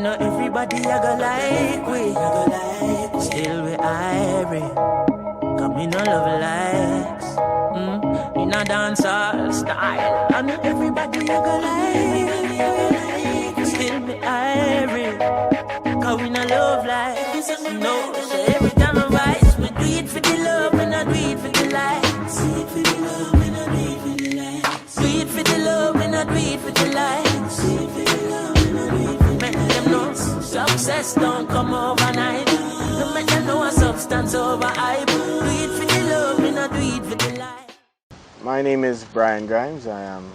know everybody a go like we. Still we irie. Cause me no love likes. In a dancehall style. I know everybody a go like. Still me irie. Cause we no love likes. No, so every time I rise, we do it for the love, we not do it for the likes. Do it for the love, we not do it for the likes. Do it for the love, we not do it for the likes. Do it for the love, we not do it for the likes. Make them know success don't come overnight. No make them know a substance over hype. Do it for the love, we not do it for the likes. My name is Brian Grimes. I am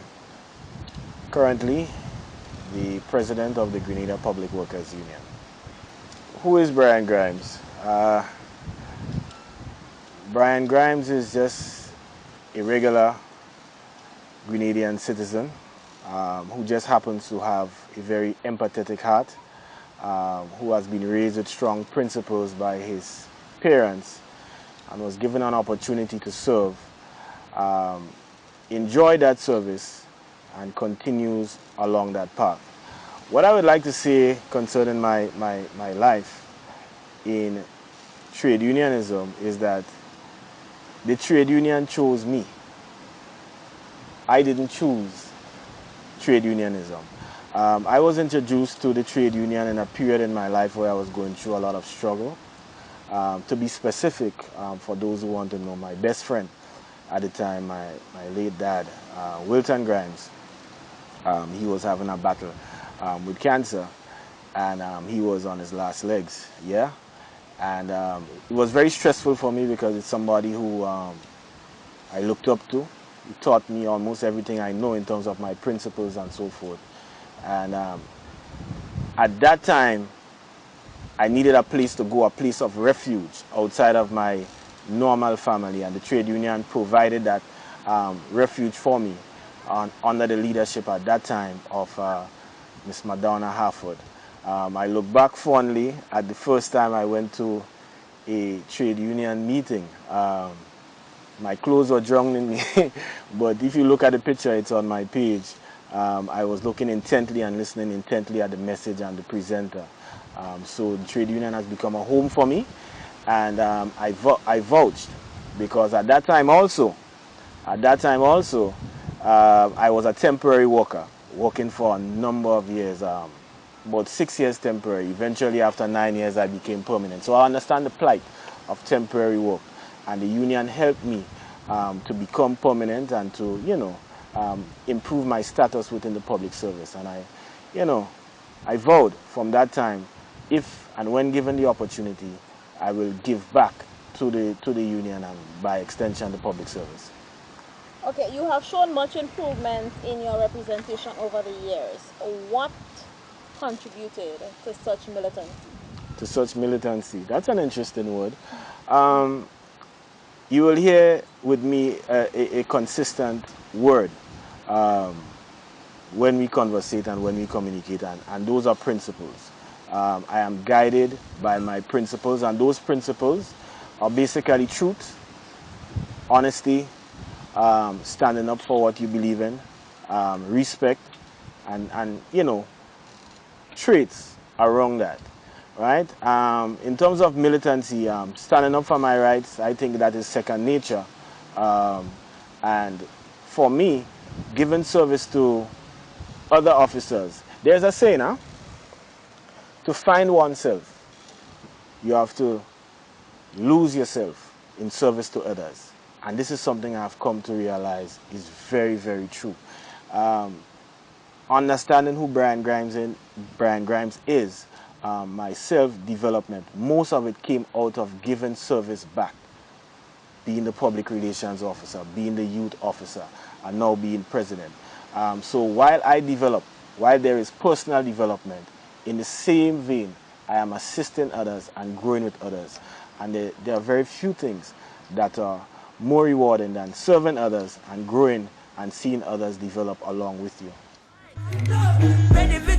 currently the president of the Grenada Public Workers Union. Who is Brian Grimes? Brian Grimes is just a regular Grenadian citizen who just happens to have a very empathetic heart, who has been raised with strong principles by his parents and was given an opportunity to serve, enjoy that service and continues along that path. What I would like to say concerning my life in trade unionism is that the trade union chose me. I didn't choose trade unionism. I was introduced to the trade union in a period in my life where I was going through a lot of struggle. To be specific, for those who want to know, my best friend at the time, my late dad, Wilton Grimes, he was having a battle with cancer, and he was on his last legs, yeah? And it was very stressful for me because it's somebody who I looked up to. He taught me almost everything I know in terms of my principles and so forth. And at that time, I needed a place to go, a place of refuge outside of my normal family, and the trade union provided that refuge for me under the leadership at that time of Miss Madonna Harford. I look back fondly at the first time I went to a trade union meeting. My clothes were drowning me, but if you look at the picture, it's on my page. I was looking intently and listening intently at the message and the presenter. So the trade union has become a home for me, and I vouched because at that time also, I was a temporary worker, working for a number of years, about 6 years temporary. Eventually, after 9 years, I became permanent. So I understand the plight of temporary work, and the union helped me to become permanent and to, improve my status within the public service. And I vowed from that time, if and when given the opportunity, I will give back to the union and by extension the public service. Okay, you have shown much improvement in your representation over the years. What contributed to such militancy? To such militancy. That's an interesting word. You will hear with me a consistent word when we conversate and when we communicate, and those are principles. I am guided by my principles, and those principles are basically truth, honesty, standing up for what you believe in, respect, and traits around that, right? In terms of militancy, standing up for my rights, I think that is second nature. And for me, giving service to other officers, there's a saying, to find oneself, you have to lose yourself in service to others. And this is something I've come to realize is very, very true. Understanding who Brian Grimes is, my self-development, most of it came out of giving service back. Being the public relations officer, being the youth officer, and now being president. So while there is personal development, in the same vein, I am assisting others and growing with others. And there are very few things that are more rewarding than serving others and growing and seeing others develop along with you. Ready for